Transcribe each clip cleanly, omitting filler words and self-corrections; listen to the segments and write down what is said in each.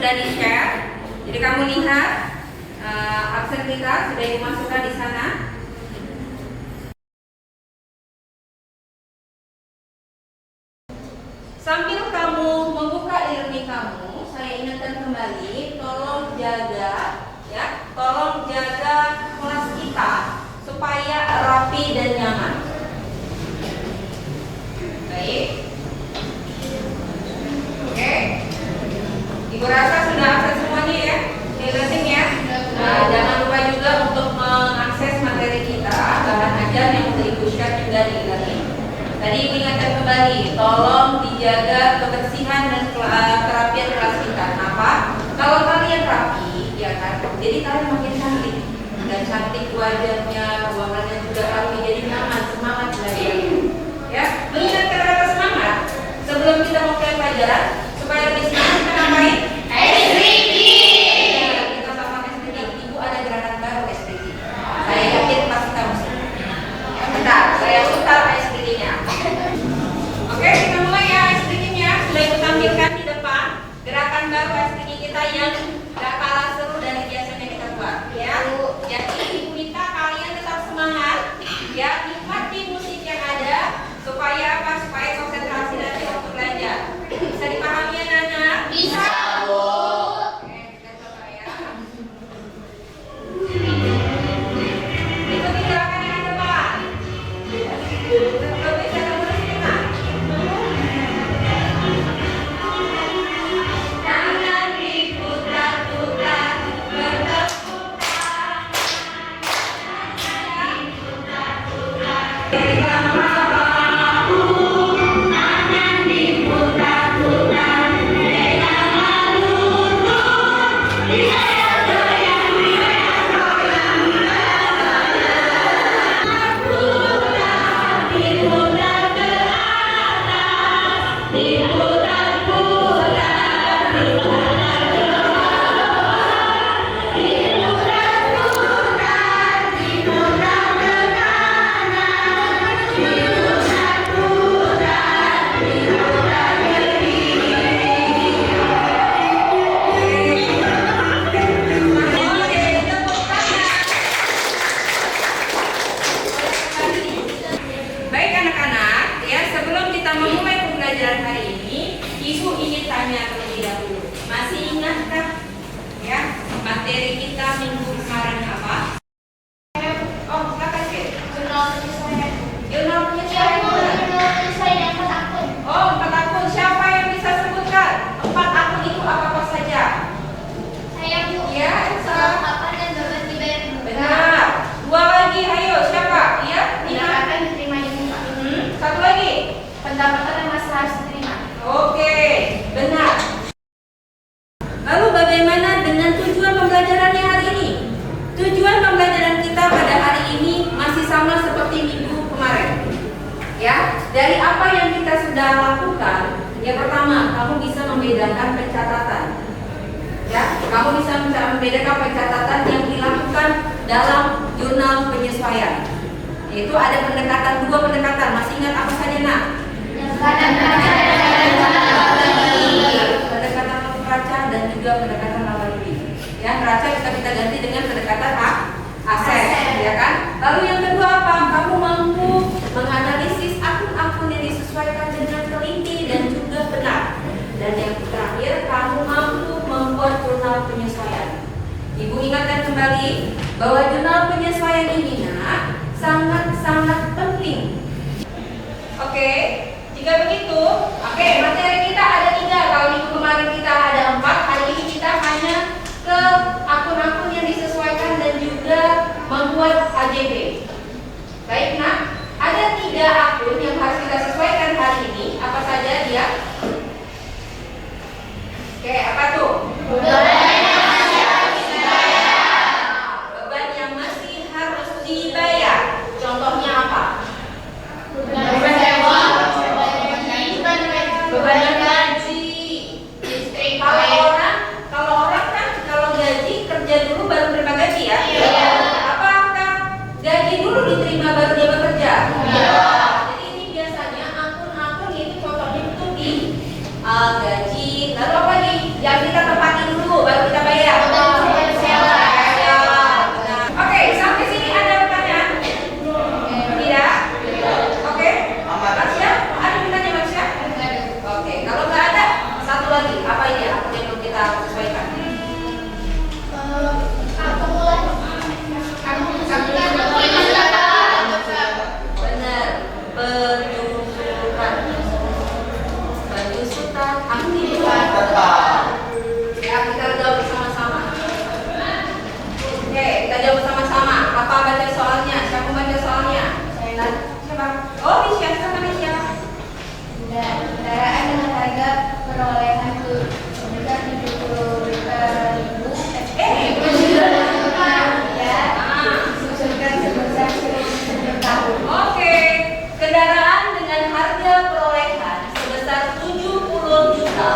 sudah di-share. Jadi kamu lihat absen kita sudah dimasukkan di sana. Sambil kamu membuka e-learning kamu, saya ingatkan kembali, tolong jaga kelas kita supaya rapi dan nyaman. Baik. Oke. Ibu rasa sudah akses semuanya ya, e-learning ya. Nah, jangan lupa juga untuk mengakses materi kita, bahan ajar yang sudah Ibu share juga di e-learning. Tadi Ibu ingatkan kembali, tolong dijaga kebersihan dan kerapian kelas kita. Kenapa? Kalau kalian rapi, ya kan, jadi kalian makin cantik. Dan cantik wajahnya, ruangannya juga rapi, jadi nyaman, semangat belajar. Ya, mengingatkan kata semangat. Sebelum kita mulai pelajaran, supaya lebih semangat, kita ngapain? Ya, kita sama SDG. Ibu ada gerakan baru SDG. Saya yakin pasti kamu suka. Ya, bentar, saya putar SDG-nya. Oke, kita mulai ya SDG-nya. Sudah Ibu tampilkan di depan gerakan baru SDG kita yang gak kalah seru dari biasanya kita buat. Ya, jadi Ibu minta kalian tetap semangat. Ya, nikmati musik yang ada supaya apa? Supaya konsentrasi nanti waktu belajar. Bisa dipahami ya Nana? Bisa, Bu. Oke, kita coba ya. Ikuti gerakan yang ada depan. Lebih saya kamu di sini, tangan diputar-putar, bertepuk materi kita minggu kemarin apa? Oh, silakan sih. Jurnal penyesuaian 4 akun. Oh, 4 akun. Siapa yang bisa sebutkan 4 akun itu apa saja? Saya, Bu. Ya, Elsa. Bapak dan Bapak dibayar. Benar. 2 lagi, ayo siapa? Iya, Nina. Pendapatan diterima ibu, Pak. Satu lagi. Pendapatan yang masih harus diterima. Oke, benar. Lalu bagaimana dengan tujuan pembelajarannya hari ini? Tujuan pembelajaran kita pada hari ini masih sama seperti minggu kemarin. Ya, dari apa yang kita sudah lakukan, yang pertama, kamu bisa membedakan pencatatan. Ya, kamu bisa membedakan pencatatan yang dilakukan dalam jurnal penyesuaian. Yaitu ada pendekatan, 2 pendekatan. Masih ingat apa saja, Nak? Pendekatan neraca dan juga pendekatan laba rugi. Ya, neraca kita ganti dengan pendekatan aset, ya kan? Lalu yang kedua apa? Kamu mampu menganalisis akun-akun yang disesuaikan dengan teliti dan juga benar. Dan yang terakhir, kamu mampu membuat jurnal penyesuaian. Ibu ingatkan kembali bahwa jurnal penyesuaian ini, Nak, sangat-sangat penting. Oke. Jika begitu, oke, materi kita ada 3. Kalau minggu kemarin kita ada 4, hari ini kita hanya ke akun-akun yang disesuaikan dan juga membuat AJB. Baik, Nak, ada 3 akun yang harus kita sesuaikan hari ini. Apa saja dia? Oke, apa tuh? Beban yang masih harus dibayar. Contohnya apa? Beban gaji, listrik. Kalau orang kan kalau gaji kerja dulu baru terima gaji ya. Iya. Apakah gaji dulu diterima baru dia bekerja? Iya. Jadi ini biasanya akun-akun itu contohnya itu di gaji. Lalu apa lagi? Yang kita tempatin dulu Ya, kita jawab bersama-sama. Oke, kita jawab bersama-sama. Apa baca soalnya? Siapa baca soalnya? Siapa? Oh, Nisha, sama Nisha. Kendaraan dengan harga perolehan sebesar 70.000 disusunkan sebesar 10 tahun. Oke, kendaraan dengan harga perolehan sebesar 70 juta.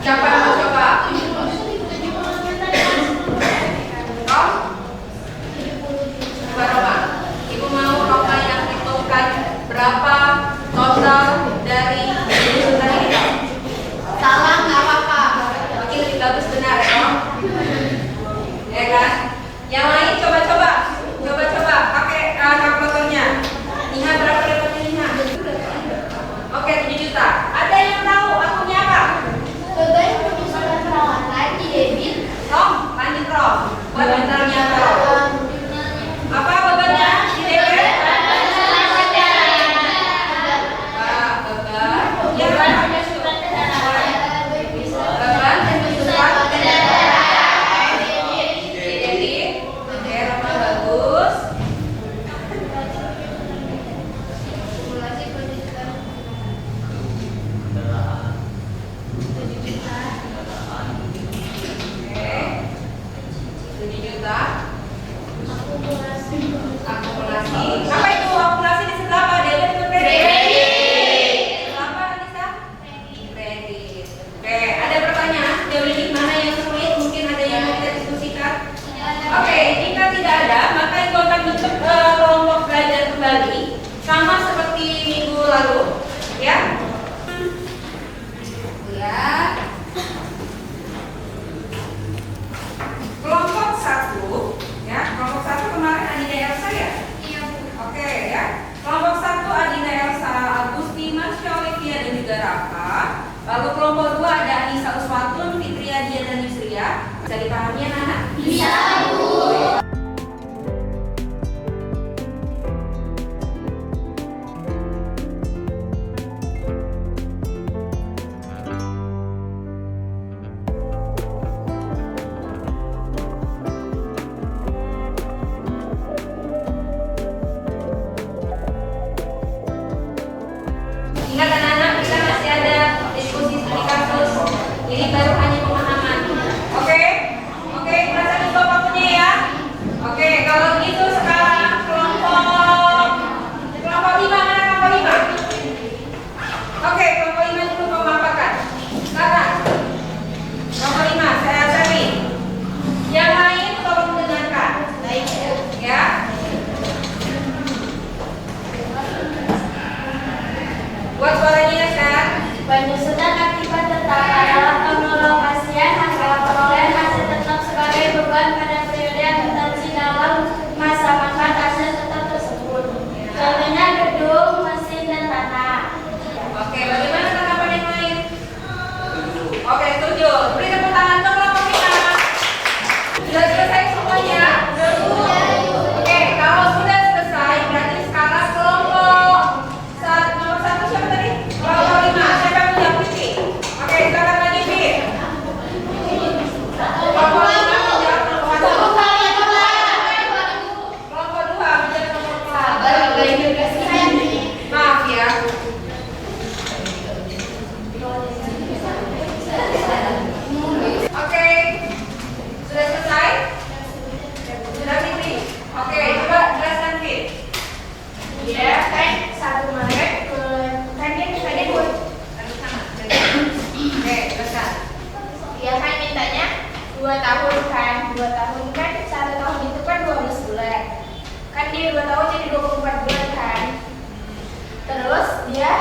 Siapa yang mau coba? Tom? Coba. Ibu mau Roka yang hitungkan berapa total dari juta ini? Salah nggak apa-apa. Makin lebih bagus benar ya, Tom? Ya kan? Yang lain coba-coba pakai kalkulatornya. Niha berapa dapatnya Niha? Oke, 7 juta. Ada yang tahu akunnya apa? Beban penyusunan perawatan di debit. Tom, lanjut Tom. Buat bentarnya Tom. Apa bebannya di debit? Beban. Ya, beban penyusunan kendaraan. Beban penyusunan kendaraan. Di debit. Oke, Rama bagus. Simulasi penyusunan Oke. 7 juta. akumulasi. Akumulasi. Apa itu akumulasi di sebelah apa? Debit atau kredit? Sebelah apa, Anissa? Kredit. Oke, ada pertanyaan? Sejauh ini mana yang sulit? Mungkin ada yang mau kita diskusikan? Oke, jika tidak ada, maka Ibu akan bentuk kelompok belajar kembali sama seperti minggu lalu, ya. Lihat. Kelompok 1, ya. Kelompok 1 kemarin Adinda Elsa ya? Iya, Bu. Oke ya. Kelompok 1 Adinda Elsa, Agusti, Masya, Olivia dan juga Rafa. Lalu kelompok 2 ada Anissa Uswatun, Fitria, Dian dan Yusria. Bisa dipahami ya, anak? Bisa, Bu. Ingat anak-anak, kita masih ada diskusi studi kasus. Ini baru hanya pemahaman. Oke? Oke, perasaan itu waktunya ya. Oke, kalau gitu sekarang kelompok 5, mana kelompok 5? Oke, kelompok 5 dulu pemapakan. Silakan. Kelompok 5, saya Sari. Yang lain tolong mendengarkan. Baik, ya. Buat suaranya ya, Sar. Penyusunan akibat tetap adalah pengalokasian antara perolehan hasil tetap sebagai beban pada periode akuntansi dalam masa makan hasil tetap tersebut. Contohnya gedung, mesin, dan tanah. Oke, bagaimana tanggapan yang lain? Oke, setuju. Beri tepuk tangan dong kelompok kita. Sudah selesai semuanya? Oke, kalau sudah selesai, berarti sekarang kelompok nomor 1 siapa tadi? Kelompok 5. Siapa yang menjawab Fitri? Oke, silakan lagi Fit. Kelompok 5 menjawab nomor 1. Kelompok 2 menjawab nomor 4. Maaf ya. Oke, sudah selesai? Sudah Fitri? Oke, coba jelaskan Fit. Ya, kan 1 Maret kan dia buat Oke, jelaskan. dia kan mintanya 2 tahun kan 1 tahun itu kan 12 bulan kan dia 2 tahun jadi 24 bulan kan terus dia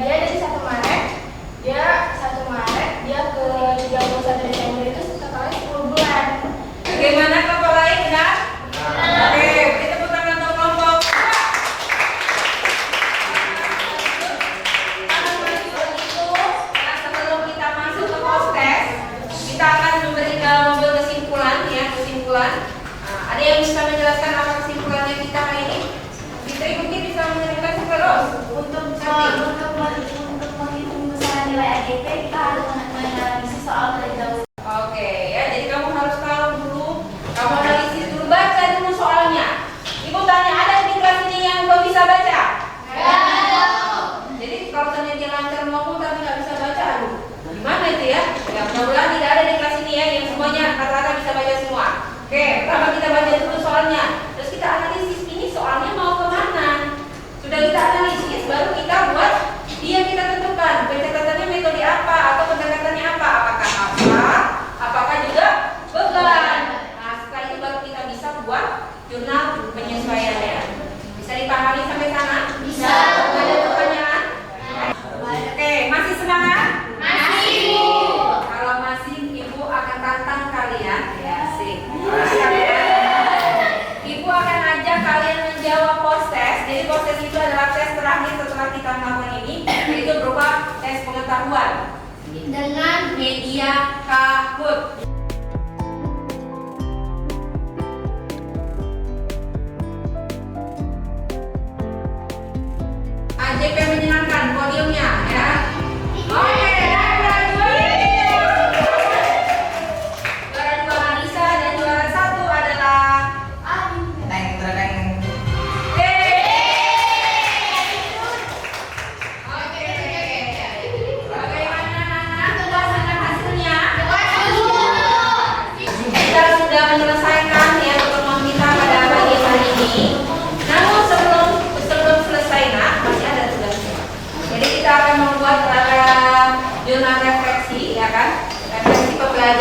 dari 1 Maret dia ke 31 Desember itu sekali 10 bulan. Bagaimana kelompok lain, benar? Oke, beri tepuk tangan untuk kelompok. Sebelum kita masuk ke post test, kita akan mengambil kesimpulan ya, kesimpulan. Ada yang bisa menjelaskan apa kesimpulannya kita hari ini? Fitri mungkin bisa menjelaskan kesimpulan. Untuk menghitung besaran nilai AGP kita harus menganalisis soal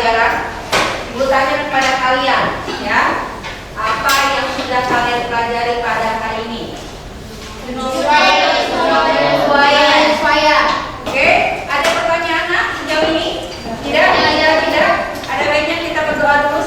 pelajaran, Ibu tanya kepada kalian, ya, apa yang sudah kalian pelajari pada hari ini? Supaya. Oke, ada pertanyaan nak sejauh ini? Tidak? Tidak? Ada baiknya kita berdoa dulu.